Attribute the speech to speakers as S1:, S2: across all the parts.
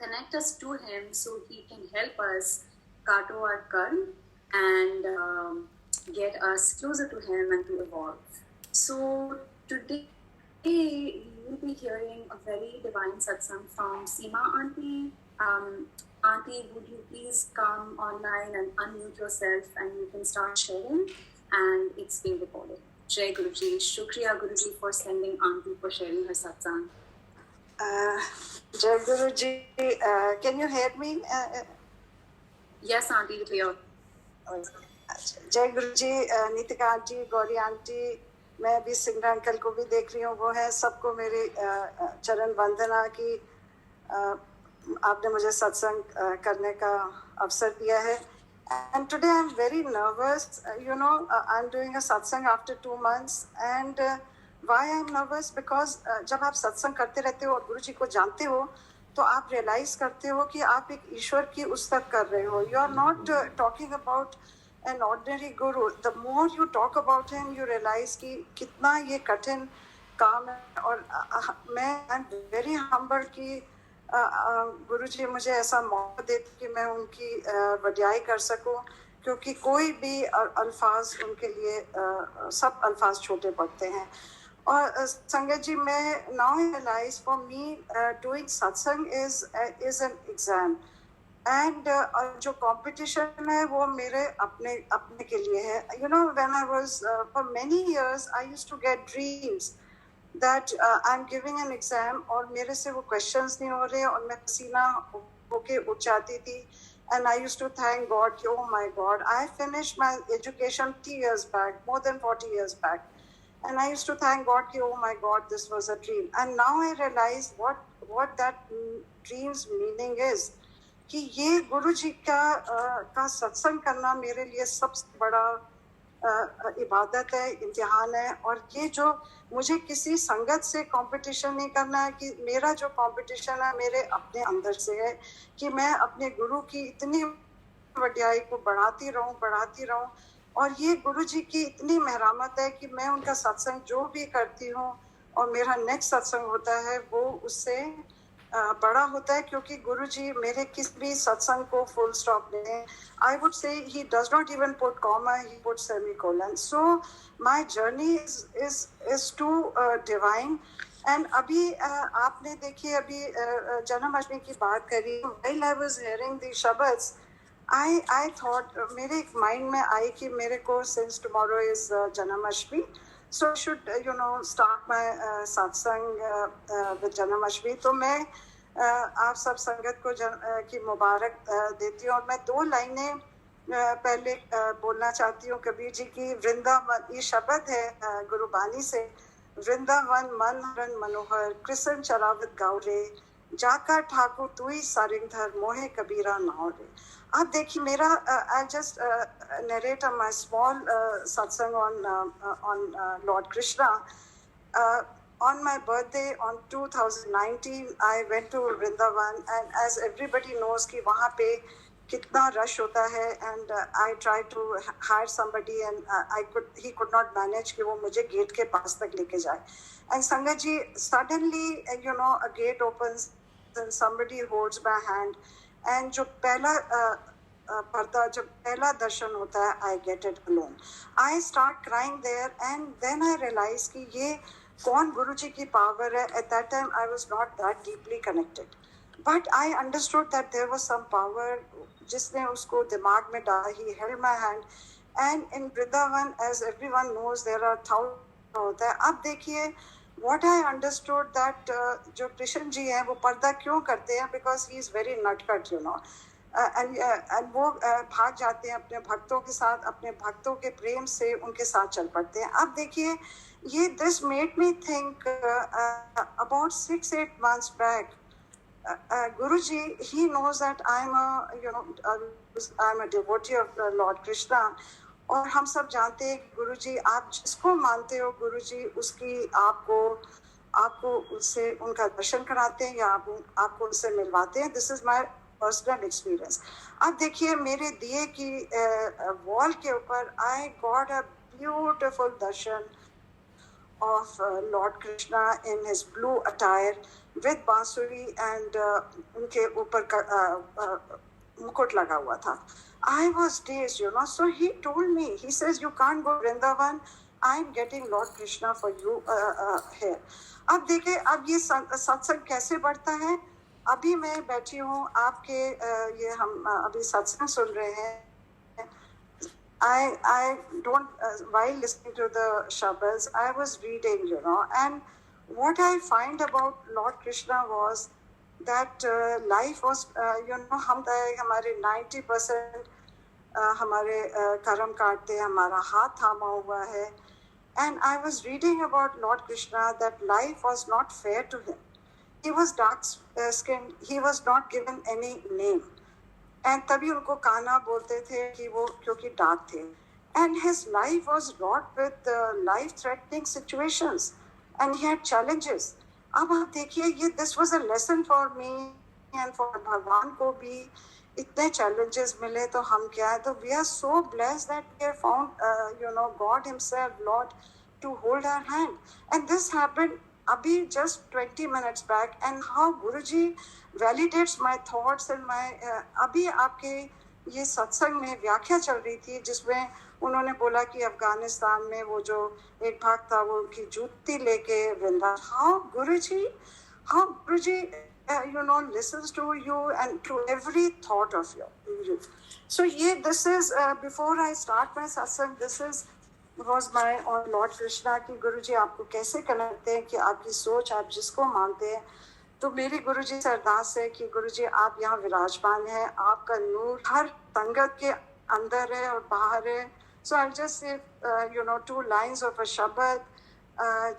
S1: connect us to him so he can help us kato our karma and get us closer to him and to evolve. So today you will be hearing a very divine satsang from Seema Auntie. Auntie, would you please come online and unmute yourself and you can start sharing, and it's being recorded. Jai Guruji. Shukriya Guruji for sending Auntie for sharing her satsang.
S2: Jai Guruji, can you hear me?
S1: Yes, Auntie, clear.
S2: जय गुरु जी, Nitika aunty, Gauri aunty, मैं अभी Singra uncle को भी देख रही हूँ, वो है, सबको मेरी चरण वंदना की आपने मुझे सत्संग करने का अवसर दिया है. And today I'm very nervous. I'm doing a satsang after 2 months. And why I'm nervous? Because जब आप सत्संग करते रहते हो और गुरु जी को जानते हो, तो आप रियलाइज करते हो कि आप एक ईश्वर की उस तक कर रहे हो. You are not talking about an ordinary guru. The more you talk about him, you realize कि कितना ये कठिन काम है. और I'm very humbled कि गुरु जी मुझे ऐसा मौका देते कि मैं उनकी वड्याई कर सकूं, क्योंकि कोई भी अल्फाज उनके लिए सब अल्फाज छोटे पड़ते हैं. और संगत जी, मैं now realize for me doing satsang is an exam. And जो competition है वो मेरे अपने के लिए है. When I was for many years I used to get dreams that I'm giving an exam और मेरे से वो questions नहीं हो रहे और मैं पसीना होके उठ जाती थी. And I used to thank God, oh my God, I finished my education 30 years back, more than 40 years back. And I used to thank God, oh my God, this was a dream. And now I realize what that dream's meaning is. कि ये गुरु जी का सत्संग करना मेरे लिए सबसे बड़ा इबादत है, इम्तिहान है. और ये जो मुझे किसी संगत से कंपटीशन नहीं करना है, कि मेरा जो कंपटीशन है मेरे अपने अंदर से है, कि मैं अपने गुरु की इतनी वड्याई को बढ़ाती रहूं. और ये गुरु जी की इतनी मेहरामत है कि मैं उनका सत्संग जो भी करती हूँ और मेरा नेक्स्ट सत्संग होता है वो उससे बड़ा होता है, क्योंकि गुरु जी मेरे किसी भी सत्संग को फुल स्टॉप दें. I would say he does not even put comma, he puts semicolon. So my journey is too divine. And अभी आपने देखिए अभी जन्माष्टमी की बात करी. While I was hearing the shabads, I thought मेरे एक माइंड में आई कि मेरे को since tomorrow is Janmashtami, so I should start my satsang with Janmashtami. तो मैं आप सब संगत को की मुबारक देती हूँ. और मैं 2 लाइनें पहले बोलना चाहती हूँ कबीर जी की. वृंदावन, ये शब्द है गुरुबानी से. वृंदावन मन हरन मनोहर, कृष्ण चरावत गावरे, जाकर ठाकुर तुई सारिंधर, मोहे कबीरा नावरे. आप देखिए मेरा I just narrate my small satsang on Lord Krishna. On my birthday on 2019, I went to Vrindavan, and as everybody knows कि वहाँ पे कितना रश होता है. And I tried to hire somebody, and he could not manage कि वो मुझे gate के पास तक लेके जाए. And संगत जी, suddenly a gate opens and somebody holds my hand. And जो पहला पर्दा, जब पहला दर्शन होता है, I get it alone. I start crying there, and then I realize कि ये कौन गुरु जी की पावर है. At that time I was not that deeply connected, but I understood that there was some power जिसने उसको दिमाग में डाला. He held my hand, and in Vrindavan, as everyone knows, there are thousands होता है. अब देखिए what I understood that जो कृष्ण जी हैं वो पर्दा क्यों करते हैं, because he is very nutcut, and वो भाग जाते हैं अपने भक्तों के साथ, अपने भक्तों के प्रेम से उनके साथ चल पड़ते हैं. अब देखिए ये this made me think about 6-8 months back. Guruji, he knows that I'm a devotee of Lord Krishna. और हम सब जानते हैं कि गुरुजी, आप जिसको मानते हो गुरुजी उसकी आपको उससे उनका दर्शन कराते हैं या आपको उनसे मिलवाते हैं. This is my personal experience. अब देखिए मेरे दिए की वॉल के ऊपर I got a beautiful Darshan of Lord Krishna in his blue attire. with बांसुरी and उनके ऊपर मुकुट लगा हुआ था. I was dazed, you know. So he told me, he says, you can't go Vrindavan. I'm getting Lord Krishna for you here. अब देखिए, अब ये सत्संग कैसे बढ़ता है. अभी मैं बैठी हूँ आपके ये हम अभी सत्संग सुन रहे हैं. I don't, while listening to the Shabads, I was reading, you know, and what I find about Lord Krishna was that life was, you know, हम हमारे 90% हमारे कर्म काटते हैं, हमारा हाथ थामा हुआ है. And I was reading about Lord Krishna that life was not fair to him. He was dark skinned, he was not given any name. And तभी उनको कान्हा बोलते थे कि वो क्योंकि डार्क थे. And his life was wrought with life-threatening situations, and he had challenges. अब आप देखिए, ये this was a lesson for me and for भगवान को भी इतने challenges मिले तो हम क्या है. तो we are so blessed that we have found you know, God himself, Lord, to hold our hand. And this happened abhi just 20 minutes back, and how Guruji validates my thoughts and my अभी आपके ये सत्संग में व्याख्या चल रही थी जिसमें उन्होंने बोला कि अफगानिस्तान में वो जो एक भाग था वो उनकी जूती लेके वृंदा. how Guruji you know, listens to you and to every thought of you. So ये this is before I start my satsang, this is was my on Lord Krishna कि गुरुजी आपको कैसे करते हैं कि आपकी सोच आप जिसको मानते हैं. तो मेरी गुरुजी से अरदास है कि गुरुजी आप यहाँ विराजमान हैं, आपका नूर हर संगत के अंदर है और बाहर है. So I'll just say you know, 2 lines of a शब्द.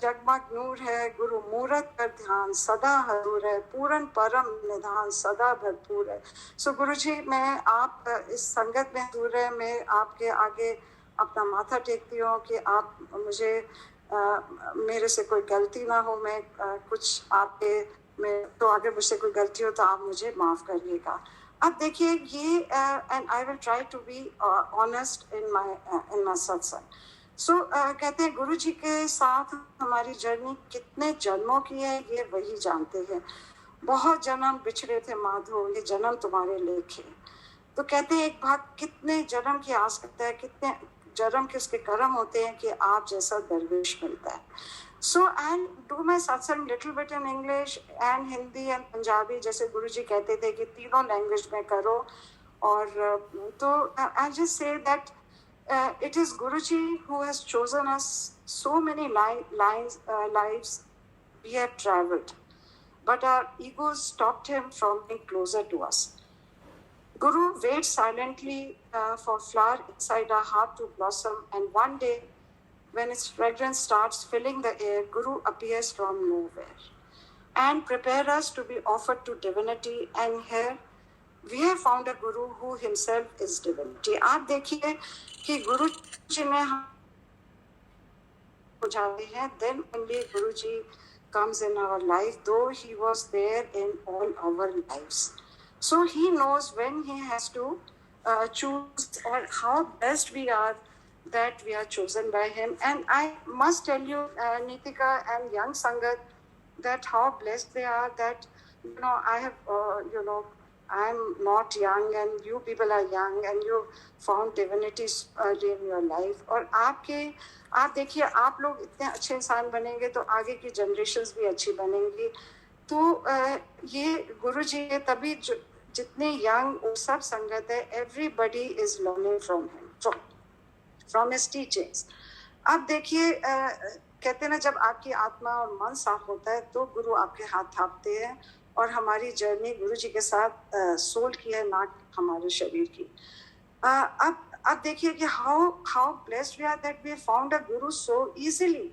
S2: जगमग नूर है गुरु मूरत पर ध्यान, सदा हजूर है पूरन परम निधान, सदा भरपूर है. सो गुरुजी मैं आप इस संगत में हजूर है, मैं आपके आगे अपना माथा टेकती हूँ कि आप मुझे मेरे से कोई गलती ना हो. मैं कुछ आपके में तो अगर मुझसे कोई गलती हो तो आप मुझे माफ़ करिएगा. अब देखिए ये and I will try to be honest in my satsang. So कहते हैं गुरु जी के साथ हमारी जर्नी कितने जन्मों की है ये वही जानते हैं. बहुत जन्म बिछड़े थे माधो, ये जन्म तुम्हारे लेखे. तो कहते हैं एक भाग कितने जन्म की आस करता है, कितने जन्म के उसके कर्म होते हैं कि आप जैसा दरवेश मिलता है. सो एंड डू माई सत्संग little bit in English and Hindi and Punjabi, जैसे गुरु जी कहते थे कि तीनों लैंग्वेज में करो. और तो I just say that it is Guruji who has chosen us. So many lives we have traveled, but our egos stopped him from being closer to us. Guru waits silently for flower inside our heart to blossom, and one day when its fragrance starts filling the air, Guru appears from nowhere and prepare us to be offered to divinity. And here we have found a Guru who himself is divinity. आप देखिए कि गुरु जी ने हम जाते हैं, then only Guru ji comes in our life, though he was there in all our lives. So he knows when he has to choose, or how blessed we are that we are chosen by him. And I must tell you, Nitika and young Sangat, that how blessed they are that, you know, I have, you know, I'm not young and you people are young and you found divinity early in your life. और आप देखिए आप लोग इतने अच्छे इंसान बनेंगे तो आगे की जनरेशन्स भी अच्छी बनेंगी. तो ये गुरु जी के तभी जितने यंग सब संगत है, everybody is learning from him, from his teachings. अब देखिए कहते हैं ना, जब आपकी आत्मा और मन साफ होता है तो गुरु आपके हाथ थापते हैं और हमारी जर्नी गुरु जी के साथ सोल की है, ना हमारे शरीर की. अब देखिए कि how blessed we are that we found a guru so easily.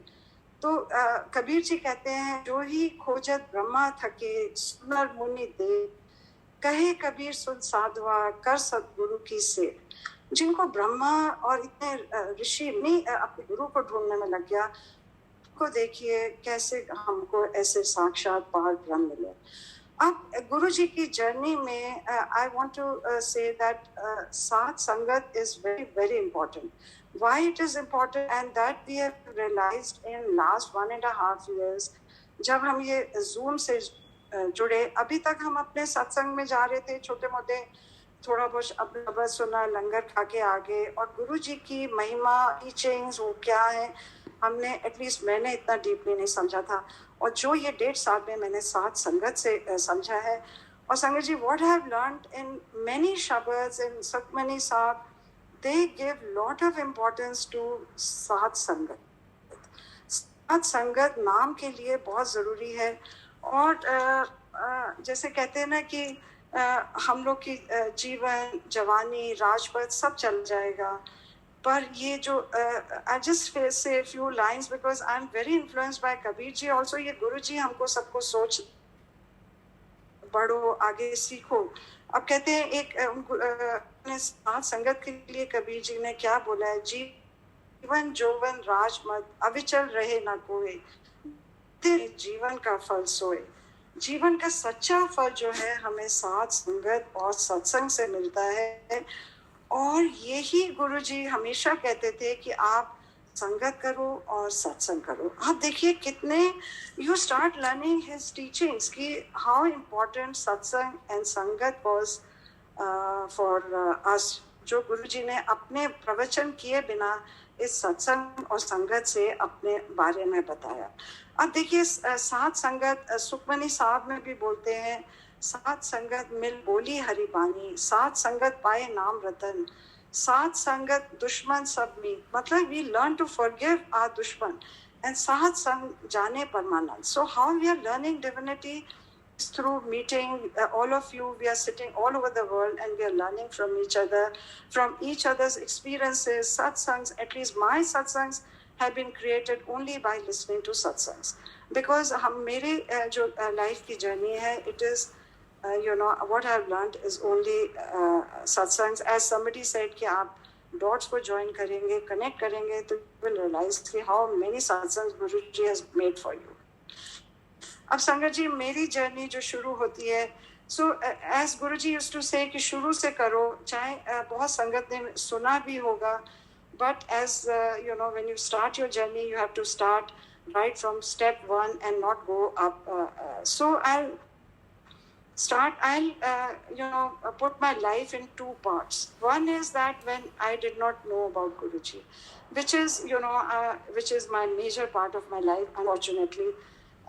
S2: तो कबीर जी कहते हैं, जो ही खोजत ब्रह्मा थके सुनर मुनि दे, कहे कबीर सुन साधवा कर सतगुरु की से. जिनको ब्रह्मा और इतने ऋषि नहीं अपने गुरु को ढूंढने में लग गया, को देखिए कैसे हमको ऐसे साक्षात पार ब्रह्म मिले. अब गुरु जी की जर्नी में I want to say that sadh sangat is very very important. Why it is important and that we have realised in last 1.5 years, जब हम ये जूम से जुड़े। अभी तक हम अपने सत्संग में जा रहे थे, छोटे मोटे थोड़ा बहुत अपना खबर सुना, लंगर खा के आ गए, और गुरु जी की महिमा, टीचिंग्स वो क्या है, हमने एटलीस्ट मैंने इतना डीपली नहीं समझा था। और जो ये 1.5 साल में मैंने साथ संगत से समझा है, और Sangat ji what I have learned in many शब्द्स in Sukhmani Sahib, they give lot of importance to साथ संगत। साथ संगत नाम के लिए बहुत ज़रूरी है। और जैसे कहते हैं ना कि हम लोग की जीवन, जवानी, राजपथ सब चल जाएगा, पर ये जो I just say a few lines because I'm very influenced by Kabir ji also। ये गुरु जी हमको सबको सोच बढ़ो, आगे सीखो। अब कहते हैं एक साथ संगत के लिए कबीर जी ने क्या बोला है, जीवन जोवन राजमत अविचल रहे न कोई, जीवन का फल सोए। जीवन का सच्चा फल जो है हमें साथ संगत और सत्संग से मिलता है। और यही गुरु जी हमेशा कहते थे कि आप संगत करो और सत्संग करो। आप देखिए कितने you start learning his teachings कि हाउ इम्पोर्टेंट सत्संग एंड संगत वाज फॉर अस। जो गुरु जी ने अपने प्रवचन किए बिना इस सत्संग और संगत से अपने बारे में बताया। अब देखिए साथ संगत, सुखमनी साहब में भी बोलते हैं, साथ संगत मिल बोली हरि बानी, साथ संगत पाए नाम रतन, साथ संगत दुश्मन सब मीत। मतलब we learn to forgive our दुश्मन एंड साथ संग जाने परमानंद। So how we are learning divinity through meeting all of you. We are sitting all over the world and we are learning from each other, from each other's experiences. Satsangs, at least my satsangs have been created only by listening to satsangs, because हम मेरे जो life की journey है, it is what I have learned is only satsangs. As somebody said कि आप dots को join करेंगे, connect करेंगे, तो you will realize कि how many satsangs Guruji has made for you. अब संगत जी मेरी जर्नी जो शुरू होती है, so as Guru ji used to say कि शुरू से करो, चाहे बहुत संगत ने सुना भी होगा, but as when you start your journey you have to start right from step 1 and not go up. So I'll put my life in 2 parts. One is that when I did not know about Guruji, which is my major part of my life, unfortunately.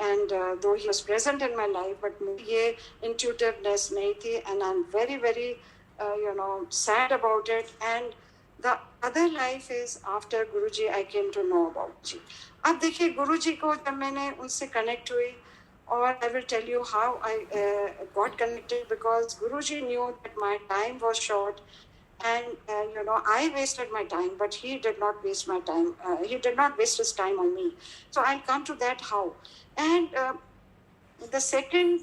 S2: And though he was present in my life, but ये intuitiveness नहीं थी, and I'm very very sad about it. And the other life is after Guruji I came to know about जी। अब देखिए गुरुजी को जब मैंने उनसे connect हुई, और I will tell you how I got connected, because Guruji knew that my time was short, and I wasted my time, but he did not waste my time. He did not waste his time on me. So I'll come to that how. And the second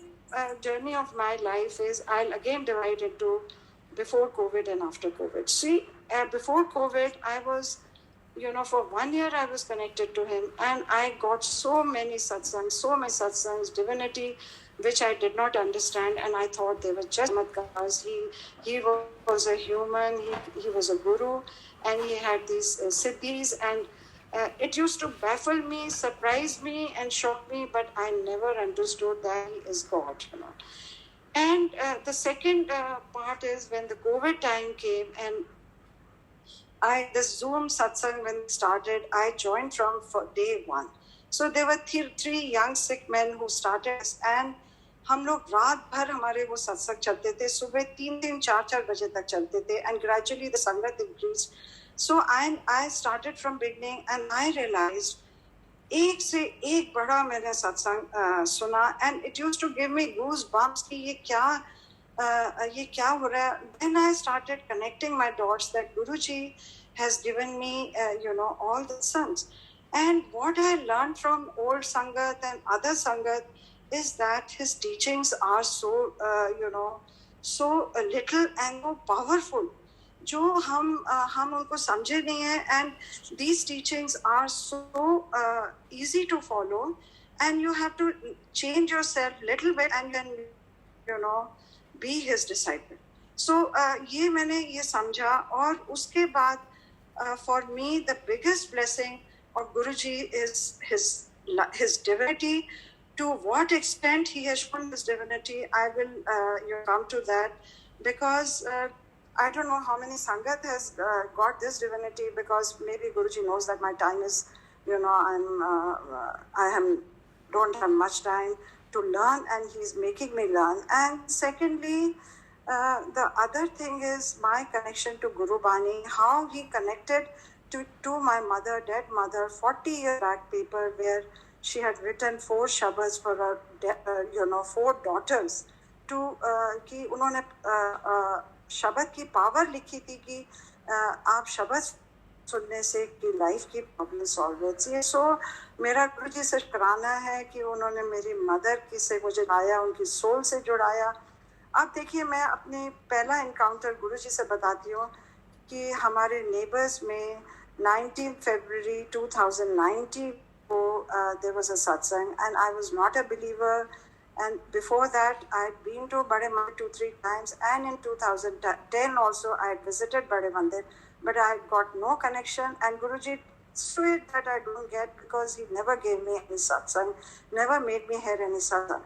S2: journey of my life is, I'll again divide into before COVID and after COVID. See, before COVID, I was, for 1 year I was connected to him, and I got so many satsangs, divinity, which I did not understand, and I thought they were just chamatkars. He was a human, he was a guru, and he had these siddhis, and it used to baffle me, surprise me, and shock me, but I never understood that he is God. And the second part is when the COVID time came, and the Zoom satsang when it started, I joined from day 1. So there were 3 young sick men who started, and हम लोग रात भर हमारे वो सत्संग चलते थे, सुबह 3-3, 4-4 बजे तक चलते थे, and gradually the sangat increased. So I started from beginning, and I realized एक से एक बड़ा मैंने सत्संग सुना, and it used to give me goosebumps कि ये क्या हो रहा है. Then I started connecting my dots that Guruji has given me all the sons, and what I learned from old sangat and other sangat is that his teachings are so so little and so powerful, जो हम उनको समझे नहीं हैं, and these teachings are so easy to follow, and you have to change yourself little bit and then be his disciple. So ये मैंने ये समझा, और उसके बाद for me the biggest blessing of Guruji is his divinity, to what extent he has shown his divinity, I will come to that, because I don't know how many Sangat has got this divinity, because maybe Guruji knows that my time is, don't have much time to learn, and he's making me learn. And secondly, the other thing is my connection to Guru Bani, how he connected to my mother, dead mother, 40 years back paper where she had written 4 shabads for her, 4 daughters, to कि उन्होंने शब्द की power लिखी थी कि आप शब्द सुनने से कि लाइफ की प्रॉब्लम सॉल्व होती है. सो मेरा गुरुजी से शुक्राना है कि उन्होंने मेरी मदर की से मुझे लाया, उनकी सोल से जुड़ाया. अब देखिए, मैं अपनी पहला इनकाउंटर गुरुजी से बताती हूँ कि हमारे नेबर्स में 19 February 2019 को there was a satsang, and I was not a believer, and before that I had been to Bade Mandir 2-3 times, and in 2010 also I had visited Bade Mandir, but I got no connection, and Guruji sweet that I don't get, because he never gave me any satsang, never made me hear any satsang.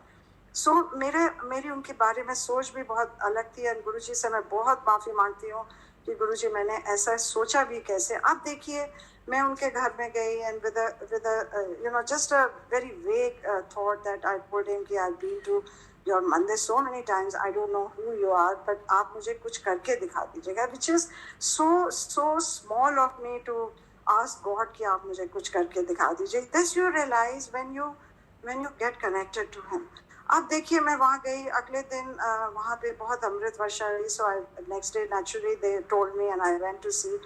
S2: So मेरी उनके बारे में सोच भी बहुत अलग थी, और गुरुजी से मैं बहुत माफ़ी मांगती हूँ कि गुरुजी मैंने ऐसा सोचा भी कैसे. अब देखिए, मैं उनके घर में गई, and with a just a very vague thought that I told him कि I've been to your mandir so many times, I don't know who you are, but आप मुझे कुछ करके दिखा दीजिएगा, which is so small of me to ask God कि आप मुझे कुछ करके दिखा दीजिए. This you realize when you get connected to him. अब देखिए, मैं वहाँ गई, अगले दिन वहाँ पे बहुत अमृत वर्षा हुई. So next day naturally they told me, and I went to see,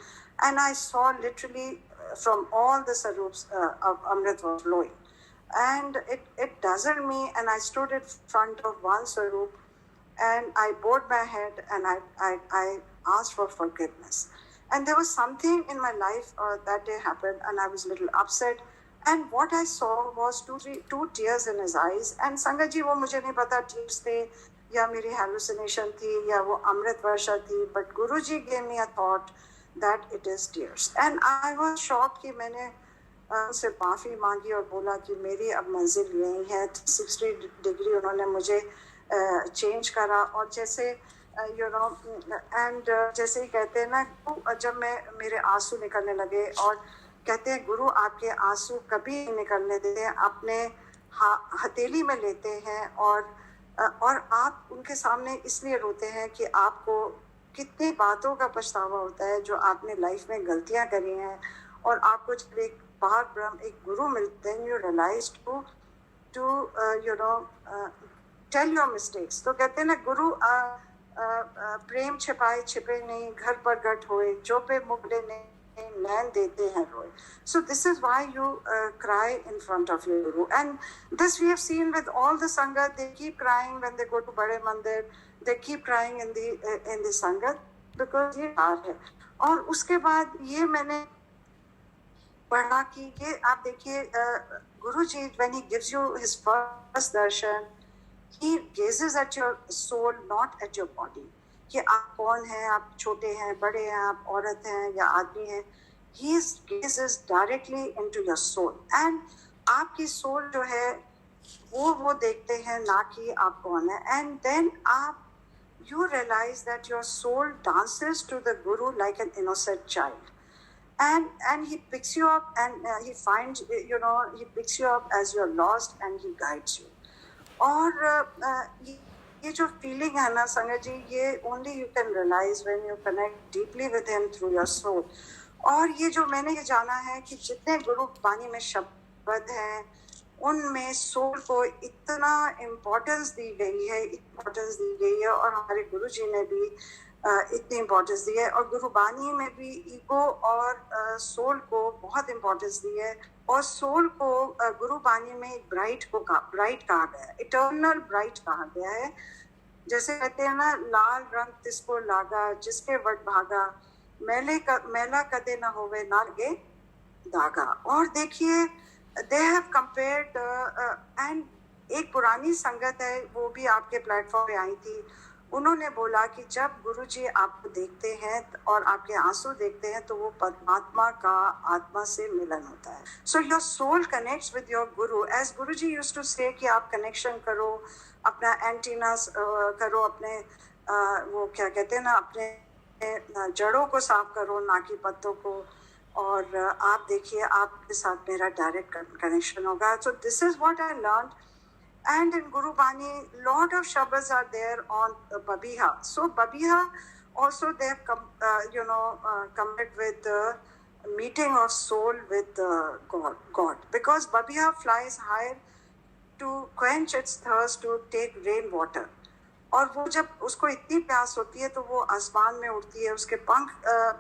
S2: and I saw literally from all the sarups of Amrit was flowing, and it dazzled me, and I stood in front of one sarup, and I bowed my head, and I asked for forgiveness. And there was something in my life that day happened, and I was a little upset. And what I saw was two tears in his eyes. And Sangat ji, वो मुझे नहीं पता tears थे या मेरी hallucination थी या वो अमृत वर्षा थी. But Guruji gave me a thought that it is tears. And I was shocked कि मैंने उनसे माफ़ी मांगी और बोला कि मेरी अब मंजिल यही है. 60 डिग्री उन्होंने मुझे चेंज करा. और जैसे जैसे ही कहते हैं ना, जब मेरे आंसू निकलने लगे, और कहते हैं गुरु आपके आंसू कभी नहीं निकलने देते हैं, अपने हथेली में लेते हैं, और आप उनके सामने इसलिए रोते हैं कि आपको कितनी बातों का पछतावा होता है जो आपने लाइफ में गलतियां करी हैं, और आपको जब एक पार ब्रह्म, एक गुरु मिलते हैं, you realise to tell your mistakes. तो कहते हैं ना, गुरु प्रेम छिपाए छिपे नहीं, घर पर गट होए, जो पे मुगले नहीं नैन देते हैं रोए. So this is why you cry in front of your Guru. And this we have seen with all the Sangat. They keep crying when they go to Bade Mandir. They keep crying in the Sangat because ये हार है. और उसके बाद ये मैंने पढ़ा कि ये आप देखिए, Guruji, when he gives you his first darshan, he gazes at your soul, not at your body. कि आप कौन हैं, आप छोटे हैं, बड़े हैं, आप औरत हैं या आदमी हैं. He gazes directly into your soul, and आपकी soul जो है वो देखते हैं, ना कि आप कौन है. And then you realize that your soul dances to the Guru like an innocent child, and he picks you up, and he finds, he picks you up as you're lost, and he guides you. और ये जो feeling है ना संगत जी, ये only you can realise when you connect deeply with him through your soul. और ये जो मैंने ये जाना है कि जितने गुरु बानी में शब्द हैं, उनमें सोल को इतना इम्पोर्टेंस दी गई है, और हमारे गुरु जी ने भी इतनी इम्पोर्टेंस दी है, और गुरु बानी में भी ईगो और सोल को बहुत इम्पोर्टेंस दी है. और सोल को गुरु बानी में ब्राइट कहा गया है, इटर्नल ब्राइट कहा गया है. जैसे कहते हैं ना, लाल रंग तिसको लागा, जिसके वट भागा, मैला कदे न होवे नागे दागा. और देखिए, दे हैव कंपेयर्ड, एंड एक पुरानी संगत है, वो भी आपके प्लेटफॉर्म पे आई थी, उन्होंने बोला कि जब गुरुजी आपको देखते हैं और आपके आंसू देखते हैं तो वो परमात्मा का आत्मा से मिलन होता है. So your soul connects with your guru. As Guruji used to say कि आप कनेक्शन करो, अपना एंटीना करो, अपने वो क्या कहते हैं ना, अपने जड़ों को साफ करो, ना कि पत्तों को. और आप देखिए आपके साथ मेरा डायरेक्ट कनेक्शन होगा. सो this is what I learn. And in Guru Bani, lot of shabads are there on Babiha. So Babiha also they have connected with the meeting of soul with God. Because Babiha flies high to quench its thirst, to take rain water. और वो जब उसको इतनी प्यास होती है तो वो आसमान में उड़ती है. उसके पंख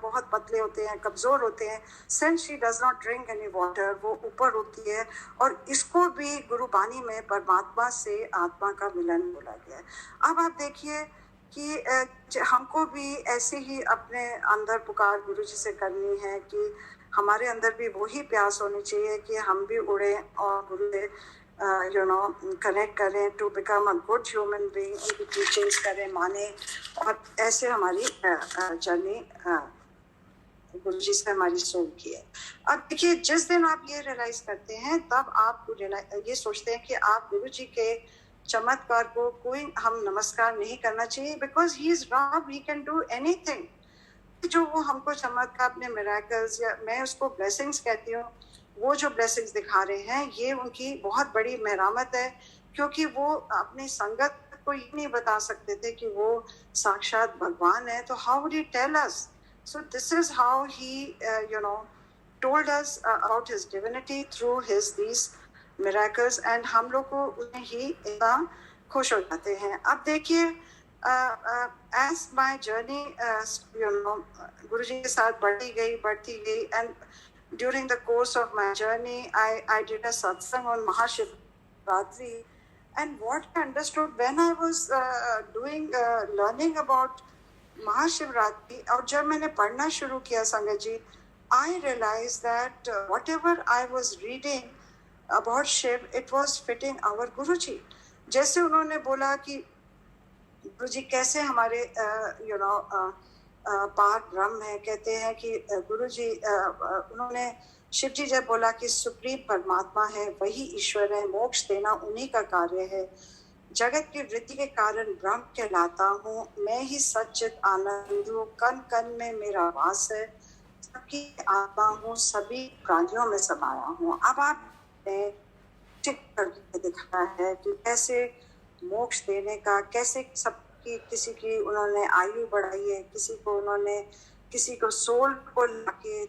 S2: बहुत पतले होते हैं, कमज़ोर होते हैं. Since she does not drink any water, वो ऊपर उड़ती है. और इसको भी गुरुबानी में परमात्मा से आत्मा का मिलन बोला गया है. अब आप देखिए कि हमको भी ऐसे ही अपने अंदर पुकार गुरु जी से करनी है कि हमारे अंदर भी वही प्यास होनी चाहिए कि हम भी उड़े और गुरु से कनेक्ट करें, to become a good human being, उनकी टीचिंग्स करें, माने. और ऐसे हमारी जर्नी गुरुजी से हमारी सोल की है. अब देखिए जिस दिन आप ये रियलाइज करते हैं तब आप ये सोचते हैं कि आप गुरुजी के चमत्कार को कोई हम नमस्कार नहीं करना चाहिए, because he is Rab, he can do anything. जो वो हमको चमत्कार, अपने मिरेकल्स, या मैं उसको ब्लेसिंग्स कहती हूँ, वो जो ब्लेसिंग्स दिखा रहे हैं ये उनकी बहुत बड़ी मेहरामत है. क्योंकि वो अपनी संगत को ये नहीं बता सकते थे कि वो साक्षात भगवान है, तो how would he tell us. So this is how he told us about his divinity through his these miracles, and हम लोग को उन्हें ही इतना खुश हो जाते हैं. अब देखिए as my journey गुरुजी के साथ बढ़ती गई, and during the course of my journey I did a satsang on Mahashivratri, and what I understood when I was learning about Mahashivratri, और जब मैंने पढ़ना शुरू किया संगत जी, I realized that whatever I was reading about Shiv, it was fitting our Guruji. जैसे उन्होंने बोला कि गुरुजी कैसे हमारे पार ब्रह्म है, कहते हैं कि गुरुजी उन्होंने शिव जी जब बोला कि सुप्रीम परमात्मा है, वही ईश्वर है, मोक्ष देना उन्हीं का कार्य है, जगत की वृद्धि के कारण ब्रह्म कहलाता हूँ, मैं ही सच्चित आनंद हूँ, कण कण में मेरा वास है, सबकी आत्मा हूँ, सभी प्राणियों में समाया हूँ. अब आपने ठीक करके दिखाया है कि कैसे मोक्ष देने का, कैसे सबकी, किसी की उन्होंने आयु बढ़ाई है, किसी को सोल को लाके,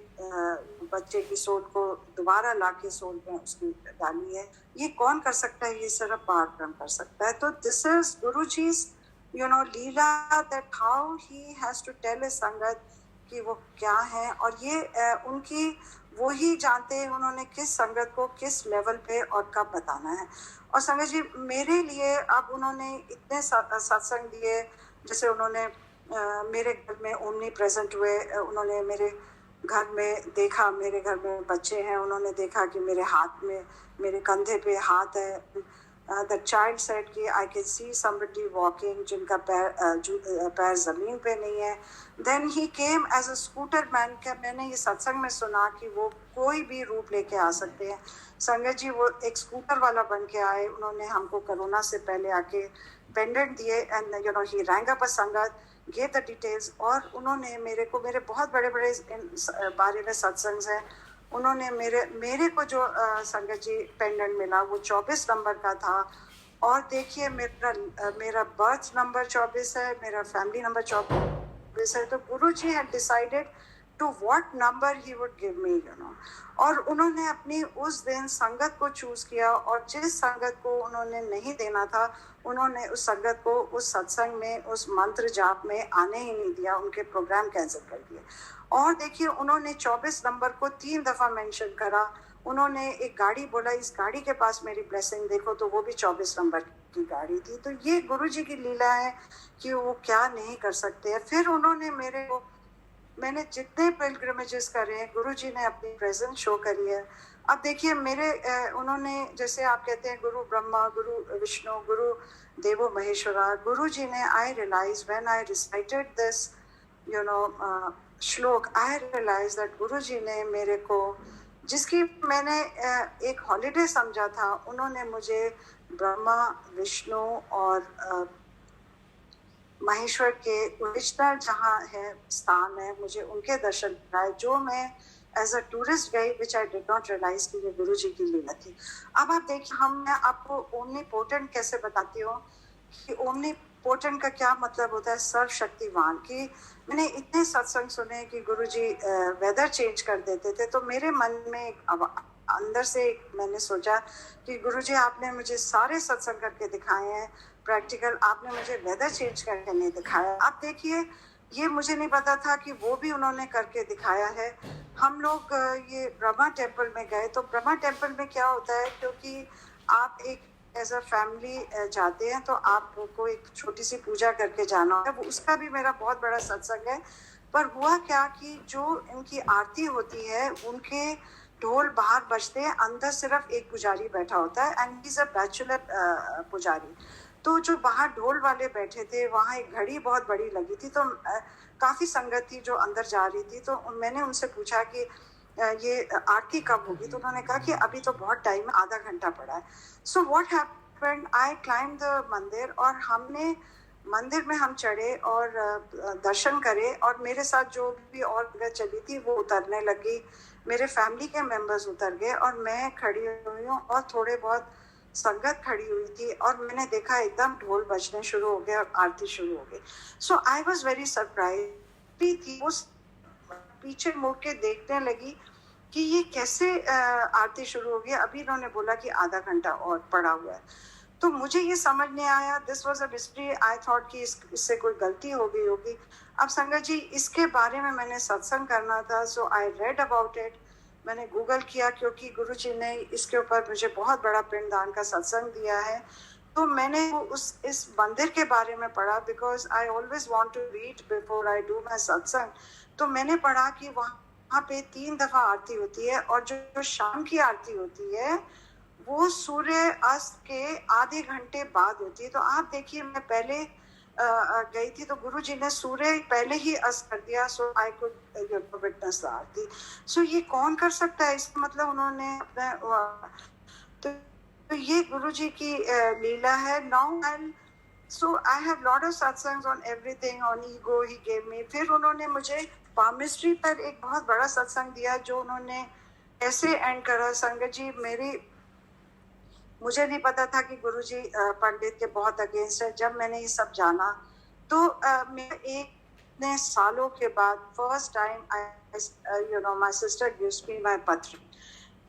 S2: बच्चे की सोल को दोबारा लाके सोल में उसकी डाली है. ये कौन कर सकता है? ये सिर्फ पार ब्रह्म कर सकता है. तो this is Guruji's leela, that how he has to tell his sangat कि वो क्या है, और ये उनकी वो ही जानते हैं उन्होंने किस संगत को किस लेवल पे और कब बताना है. और संगत जी मेरे लिए अब उन्होंने इतने सत्संग दिए, जैसे उन्होंने मेरे घर में ओमनी प्रेजेंट हुए, उन्होंने मेरे घर में देखा, मेरे घर में बच्चे हैं, उन्होंने देखा कि मेरे हाथ में, मेरे कंधे पे हाथ है. द चाइल्ड सेड कि I can see somebody walking, जिनका पैर जमीन पे नहीं है. Then he came as a scooter man. क्या मैंने ये सत्संग में सुना कि वो कोई भी रूप लेके आ सकते हैं. संगत जी वो एक स्कूटर वाला बन के आए, उन्होंने हमको कोरोना से पहले आके पेंडेंट दिए, एंड ही रैंक अप अ संगत, gave the details. और उन्होंने मेरे बहुत बड़े बारे में सत्संग हैं, उन्होंने मेरे को जो संगत जी पेंडेंट मिला वो 24 नंबर का था. और देखिए मेरा बर्थ नंबर 24 है, मेरा फैमिली नंबर 24 है. तो Guru ji had decided to what number he would give me, और उन्होंने अपनी उस दिन संगत को चूज किया, और जिस संगत को उन्होंने नहीं देना था उन्होंने उस संगत को उस सत्संग में, उस मंत्र जाप में आने ही नहीं दिया, उनके प्रोग्राम कैंसिल कर दिए. और देखिए उन्होंने 24 नंबर को 3 दफा मेंशन करा. उन्होंने एक गाड़ी बोला, इस गाड़ी के पास मेरी ब्लेसिंग देखो, तो वो भी 24 नंबर की गाड़ी थी. तो ये गुरु जी की लीला है कि वो क्या नहीं कर सकते हैं. फिर उन्होंने मैंने जितने पिलग्रिमेजेस करे हैं, गुरु जी ने अपनी प्रेजेंस शो करी है. अब देखिए मेरे उन्होंने, जैसे आप कहते हैं गुरु ब्रह्मा, गुरु विष्णु, गुरु देवो महेश्वरा, गुरु जी ने, I realise when I recited this you know shloka, I realise that गुरु जी ने मेरे को, जिसकी मैंने एक हॉलीडे समझा था, उन्होंने मुझे ब्रह्मा, विष्णु और महेश्वर के ओरिजिनल जहाँ है स्थान है, मुझे उनके दर्शन कराए, जो मैं एज अ टूरिस्ट गई, विच आई डिड नॉट रियलाइज कि ये गुरु जी की लीला थी। अब आप देखिए, मैं आपको ओमनीपोटेंट कैसे बताती हूँ कि ओमनीपोटेंट का क्या मतलब होता है, सर्वशक्तिवान। कि मैंने इतने सत्संग सुने कि गुरु जी वेदर चेंज कर देते थे, तो मेरे मन में अंदर से मैंने सोचा कि गुरु जी आपने मुझे सारे सत्संग करके दिखाए हैं प्रैक्टिकल, आपने मुझे वेदर चेंज करके नहीं दिखाया। आप देखिए, ये मुझे नहीं पता था कि वो भी उन्होंने करके दिखाया है। हम लोग ये ब्रह्मा टेम्पल में गए, तो ब्रह्मा टेम्पल में क्या होता है, क्योंकि आप एक एज अ फैमिली जाते हैं, तो आपको एक छोटी सी पूजा करके जाना है। उसका भी मेरा बहुत बड़ा सत्संग है। पर हुआ क्या कि जो इनकी आरती होती है, उनके ढोल बाहर बजते हैं, अंदर सिर्फ एक पुजारी बैठा होता है, and he is a bachelor पुजारी। तो जो बाहर ढोल वाले बैठे थे, वहाँ एक घड़ी बहुत बड़ी लगी थी, तो काफी संगत थी जो अंदर जा रही थी। तो मैंने उनसे पूछा कि ये आरती कब होगी, तो उन्होंने कहा कि अभी तो बहुत टाइम है, आधा घंटा पड़ा है। So what happened, I climb the मंदिर, और हमने मंदिर में हम चढ़े और दर्शन करे, और मेरे साथ जो भी और जगह चली थी वो उतरने लगी, मेरे फैमिली के मेंबर्स उतर गए, और मैं खड़ी हुई हूँ, और थोड़े बहुत संगत खड़ी हुई थी, और मैंने देखा एकदम ढोल बजने शुरू हो गए और आरती शुरू हो गई। सो आई वॉज वेरी सरप्राइज थी, उस पीछे मुड़ के देखने लगी कि ये कैसे आरती शुरू हो गई। अभी इन्होंने बोला कि आधा घंटा और पड़ा हुआ है। तो मुझे ये समझ नहीं आया, this was a mystery. I thought कि इससे कोई गलती हो गई होगी। अब संगत जी, इसके बारे में मैंने सत्संग करना था, सो आई रेड अबाउट इट, मैंने गूगल किया, क्योंकि गुरु जी ने इसके ऊपर मुझे बहुत बड़ा पिंडदान का सत्संग दिया है। तो मैंने इस मंदिर के बारे में पढ़ा, because I always want to read before I do my satsang. तो मैंने पढ़ा कि वहाँ पे 3 दफा आरती होती है, और जो शाम की आरती होती है वो सूर्य अस्त के आधे घंटे बाद होती है। तो आप देखिए, मैं पहले गई थी, तो गुरु जी ने सूर्य पहले ही अस्त कर दिया, सो आई कुड विटनेस द आरती। सो ये कौन कर सकता है, इसका मतलब उन्होंने अपना तो ये गुरु जी की लीला है। Now I so I have lot of satsangs on everything, on ego he gave me. फिर उन्होंने मुझे पामिस्ट्री पर एक बहुत बड़ा सत्संग दिया, जो उन्होंने ऐसे एंड करा। संगत जी, मुझे नहीं पता था कि गुरुजी पंडित के बहुत अगेंस्ट है। जब मैंने ये सब जाना, तो मैं एक ने सालों के बाद first time my sister gives me my patri,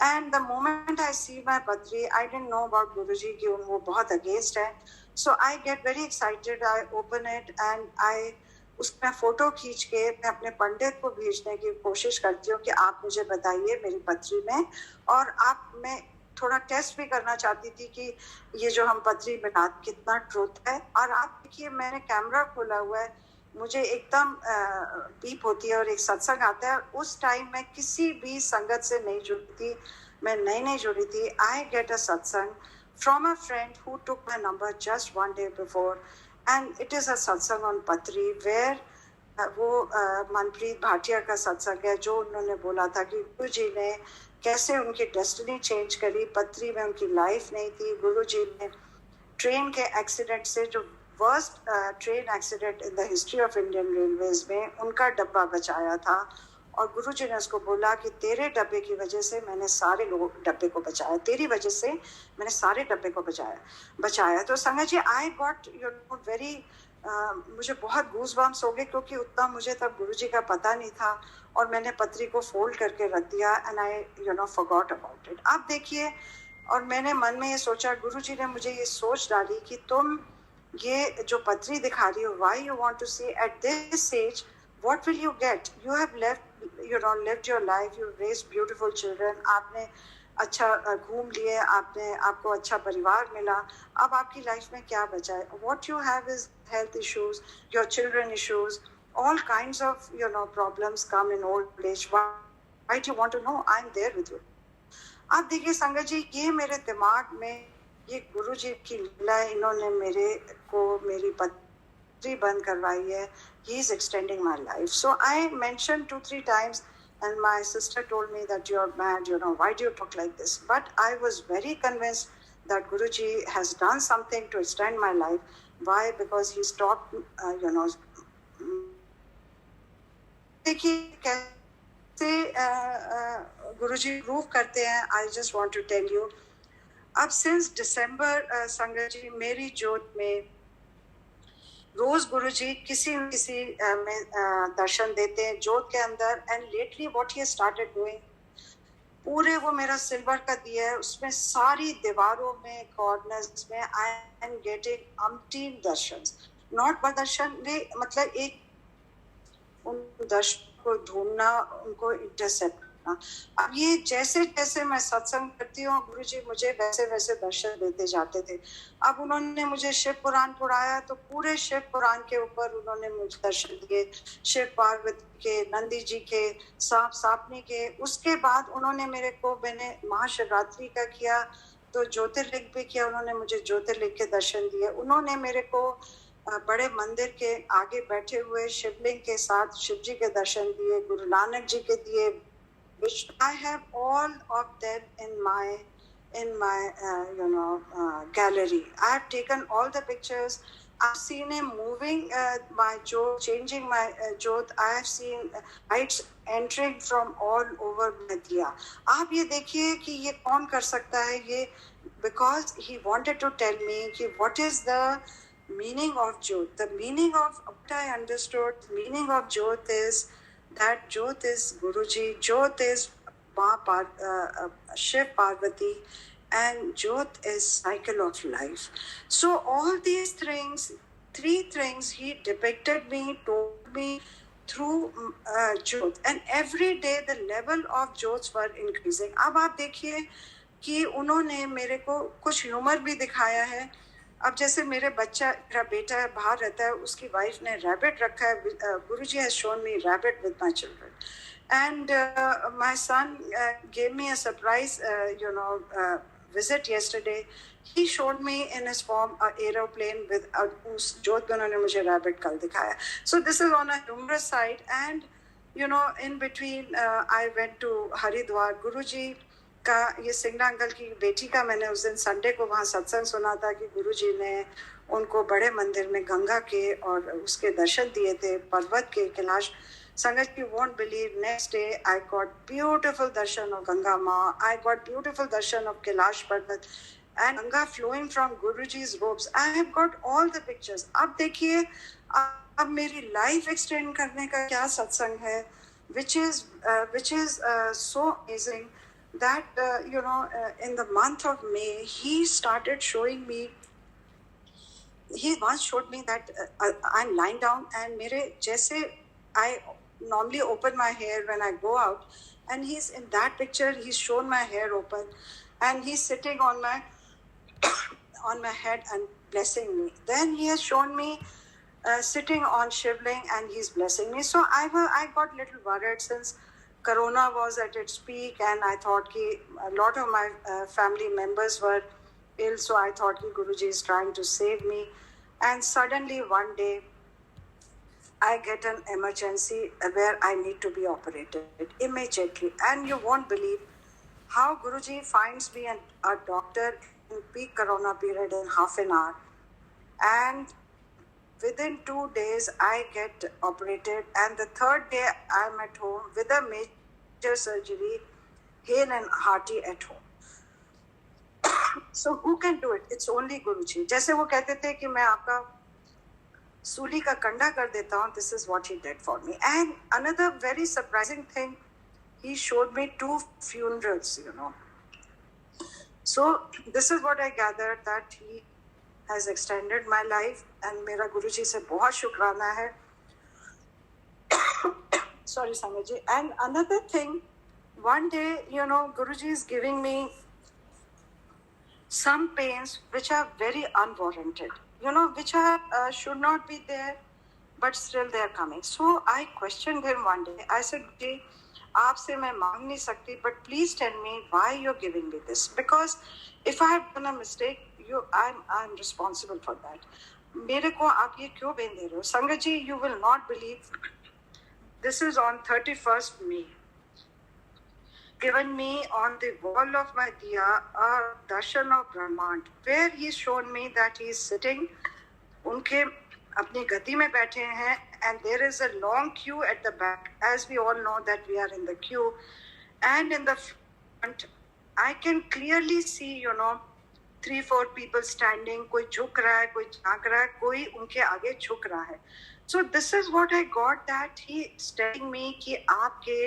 S2: and the moment I see my patri, I didn't know about Guruji कि वो बहुत अगेंस्ट है। So I get very excited, I open it and I उसमें फोटो खींच के मैं अपने पंडित को भेजने की कोशिश करती हूँ कि आप मुझे बताइए मेरी पत्री में, और मैं थोड़ा टेस्ट भी करना चाहती थी कि ये जो हम पत्री बना कितना ट्रूथ है। और आप देखिए, मैंने कैमरा खोला हुआ है, मुझे एकदम बीप होती है और एक सत्संग आता है। उस टाइम मैं किसी भी संगत से नहीं जुड़ी थी, मैं नई जुड़ी थी। आई गेट अ सत्संग from a friend who took my number just 1 day before, and it is a सत्संग ऑन पत्री, वेयर वो मनप्रीत भाटिया का सत्संग है, जो उन्होंने बोला था कि गुरु जी ने कैसे उनकी डेस्टिनी चेंज करी। पत्री में उनकी लाइफ नहीं थी, गुरु जी ने ट्रेन के एक्सीडेंट से, जो worst train accident in the history of Indian railways में, उनका डब्बा बचाया था, और गुरु जी ने उसको बोला कि तेरे डब्बे की वजह से मैंने सारे लोगों डब्बे को बचाया, तेरी वजह से मैंने सारे डब्बे को बचाया। तो संगत जी, आई गॉट वेरी मुझे बहुत गूज बम्स हो गए, क्योंकि उतना मुझे तब गुरु जी का पता नहीं था, और मैंने पत्री को फोल्ड करके रख दिया, and I forgot about it. आप देखिए, और मैंने मन में ये सोचा, गुरु जी ने मुझे ये सोच डाली कि तुम ये जो पत्री दिखा रही हो, why you want to see at this age, what will you get, you have lived your life, you raised beautiful children, आपने अच्छा घूम लिए, आपको अच्छा परिवार मिला, अब आपकी लाइफ में क्या बचा है? What you have is health issues, your children issues, all kinds of problems come in old age. Why do you want to know? I'm there with you. आप देखिए संगत जी, ये मेरे दिमाग में ये गुरु जी की लीला है, इन्होंने मेरे को मेरी पत्री बंद करवाई है. He is extending my life. So I mentioned 2-3 times, and my sister told me that you're mad, you know, why do you talk like this? But I was very convinced that Guruji has done something to extend my life. Why? Because he stopped, you know, देखिए कैसे गुरुजी prove करते हैं. I just want to tell you, अब since December संगत जी मेरी जोत में रोज गुरुजी किसी न किसी में दर्शन देते हैं जोत के अंदर. And lately what he started doing, पूरे वो मेरा सिल्वर का दिया है, उसमें सारी दीवारों में कॉर्नर्स में I am getting umpteen darshan. Not one darshan, वे मतलब एक उन दर्शकों को ढूंढना, उनको इंटरसेप्ट करना. अब ये जैसे जैसे मैं सत्संग करती हूँ गुरुजी मुझे वैसे वैसे दर्शन देते जाते थे. अब उन्होंने मुझे शिव पुराण पढ़ाया तो पूरे शिव पुराण के ऊपर उन्होंने मुझे दर्शन दिए, शिव पार्वती के, नंदी जी के, सांप सापनी के. उसके बाद उन्होंने मेरे को, मैंने महाशिवरात्रि का किया तो ज्योतिर्लिंग भी किया, उन्होंने मुझे ज्योतिर्लिंग के दर्शन दिए. उन्होंने मेरे को बड़े मंदिर के आगे बैठे हुए शिवलिंग के साथ शिव जी के दर्शन दिए, गुरु नानक जी के दिए. I have all of them in my gallery. I have taken all the pictures. I've seen him moving my jodh, changing my jodh. I have seen lights entering from all over my diya. आप ये देखिए कि ये कौन कर सकता है ये, because he wanted to tell me कि what is the meaning of jodh. The meaning of what I understood, meaning of jodh is that Jyot is Guruji, Jyot is Shiv Parvati, and Jyot is cycle of life. So all these things, 3 things he depicted me, told me through Jyot, and every day the level of Jyots were increasing. अब आप देखिए कि उन्होंने मेरे को कुछ humour भी दिखाया है. अब जैसे मेरा बेटा है, बाहर रहता है, उसकी वाइफ ने रैबिट रखा है. गुरुजी has shown me rabbit with my children, and my son gave me a surprise visit yesterday. He showed me in his form an aeroplane with उस जोत में उन्होंने मुझे rabbit कल दिखाया. So this is on a humorous side, and in between I went to Haridwar. Guruji का, ये Singla uncle की बेटी का, मैंने उस दिन संडे को वहाँ सत्संग सुना था कि गुरुजी ने उनको बड़े मंदिर में गंगा के और उसके दर्शन दिए थे, पर्वत के, कैलाश. संगत, you won't believe, next day I got beautiful darshan of Ganga Ma. I got beautiful darshan of Kailash Parvat and Ganga flowing from Guruji's robes. I have got all the pictures. अब देखिए अब मेरी life extend करने का क्या सत्संग है, which is so amazing. That in the month of May he started showing me, he once showed me that I'm lying down and mere jaise, I normally open my hair when I go out, and he's in that picture, he's shown my hair open and he's sitting on my on my head and blessing me. Then he has shown me sitting on Shivling and he's blessing me. So I got little worried since Corona was at its peak, and I thought कि a lot of my family members were ill, so I thought कि Guruji is trying to save me. And suddenly one day, I get an emergency where I need to be operated immediately. And you won't believe how Guruji finds me a doctor in peak Corona period in half an hour. And within 2 days, I get operated, and the 3rd day, I'm at home with a major surgery, hale and hearty at home. So who can do it? It's only Guruji. जैसे वो कहते थे कि मैं आपका सूली का कंडा कर देता हूँ, this is what he did for me. And another very surprising thing, he showed me 2 funerals, So this is what I gathered, that he has extended my life, and मेरा गुरुजी से बहुत शुक्राना है. Sorry, Sangaji. And another thing, one day, Guruji is giving me some pains which are very unwarranted, which are should not be there, but still they are coming. So I questioned him one day. I said, Guruji, आपसे मैं मांग नहीं सकती, but please tell me why you are giving me this, because if I have done a mistake, I am responsible for that. मेरे को आप ये क्यों बेन दे रहे हो? Sangat ji, you will not believe, this is on 31st May. Given me on the wall of my diya a darshan of Brahmand, where he's shown me that he is sitting, उनके अपनी गद्दी में बैठे हैं, and there is a long queue at the back, as we all know that we are in the queue, and in the front I can clearly see, 3-4 people standing, कोई झुक रहा है, कोई झांक रहा है, कोई उनके आगे झुक रहा है. So this is what I got, that he is telling me कि आपके,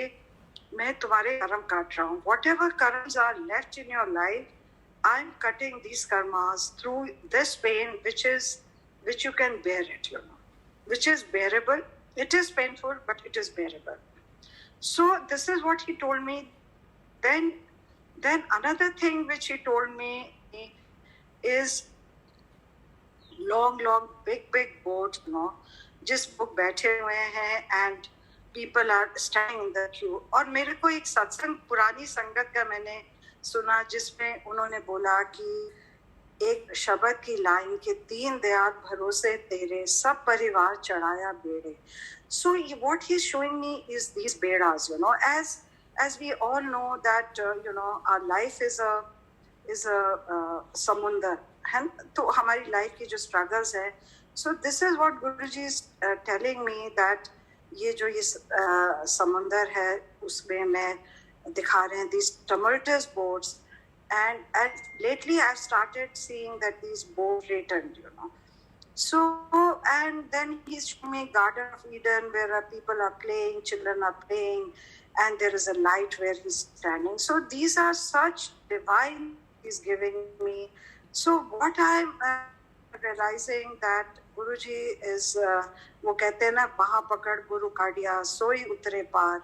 S2: मैं तुम्हारे कर्म काट रहा हूँ. Whatever karmas are left in your life, I'm cutting these karmas through this pain, which you can bear it, which is bearable. It is painful, but it is bearable. So this is what he told me. Then another thing which he told me is long big boards, जिस book बैठे हुए हैं, and people are standing in the queue. और मेरे को एक सत्संग पुरानी संगत का मैंने सुना, जिसमें उन्होंने बोला कि एक शब्द की लाइन के 3 दयाल भरोसे तेरे, सब परिवार चढ़ाया बेड़े. So what he's showing me is these bedas, as we all know that our life is a samundar, है. तो हमारी लाइफ की जो struggles है, so this is what Guruji is telling me, that ये जो ये समुंदर है, उसमें मैं दिखा रहे हैं these tumultuous boats, and lately I've started seeing that these boats returned, So, and then he's showing me Garden of Eden, where people are playing, children are playing, and there is a light where he's standing. So these are such divine he's giving me. So what I'm realizing that Guruji is, वो कहते हैं ना, बाहाँ पकड़ गुरु काटिया सोई उतरे पार.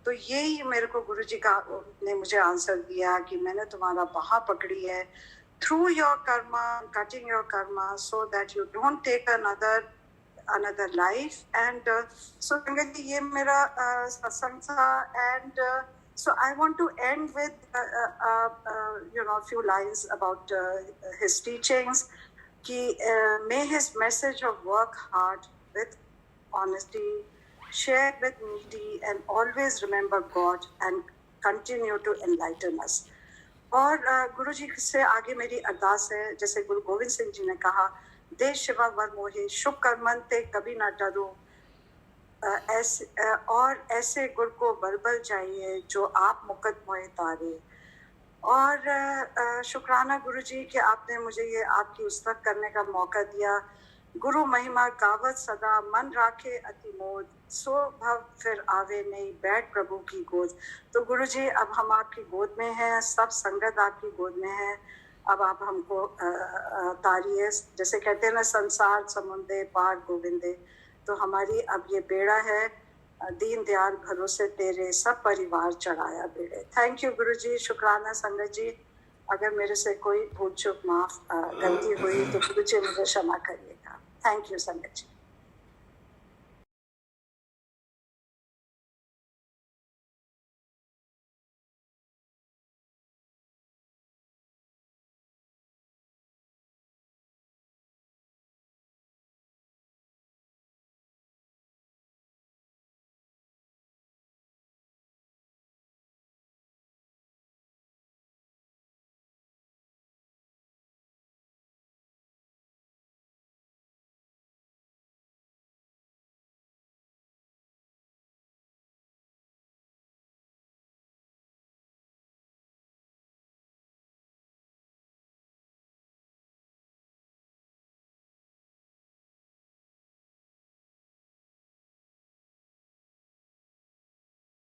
S2: तो यही मेरे को गुरुजी का ने मुझे आंसर दिया कि मैंने तुम्हारा बाहाँ पकड़ी है, through your karma, cutting your karma, so that you don't take another life. And so Sangat ji, ये मेरा सत्संग था. And so I want to end with a few lines about his teachings. कि may his message of work hard with honesty, share with needy, and always remember God and continue to enlighten us. और गुरु जी से आगे मेरी अरदास है, जैसे गुरु गोविंद सिंह जी ने कहा, दे शिवा वर मोहे शुभ कर्मन ते कभी ना डरो, ऐसे गुरु को बलबल चाहिए जो आप मुकद मोहे तारे. और शुक्राना गुरु जी कि आपने मुझे ये आपकी उस्तक करने का मौका दिया. गुरु महिमा गावत सदा, मन राखे अति मोद, सो भव फिर आवे नहीं, बैठ प्रभु की गोद. तो गुरु जी, अब हम आपकी गोद में हैं, सब संगत आपकी गोद में है. अब आप हमको तारिए, जैसे कहते हैं ना, संसार समुंदे पार गोविंदे. तो हमारी अब ये बेड़ा है, दीन दयाल भरोसे तेरे, सब परिवार चढ़ाया बेड़े. थैंक यू गुरु जी. शुक्राना संगत जी. अगर मेरे से कोई भूल चूक माफ गलती हुई तो गुरु जी मुझे क्षमा करिएगा. थैंक यू संगत जी.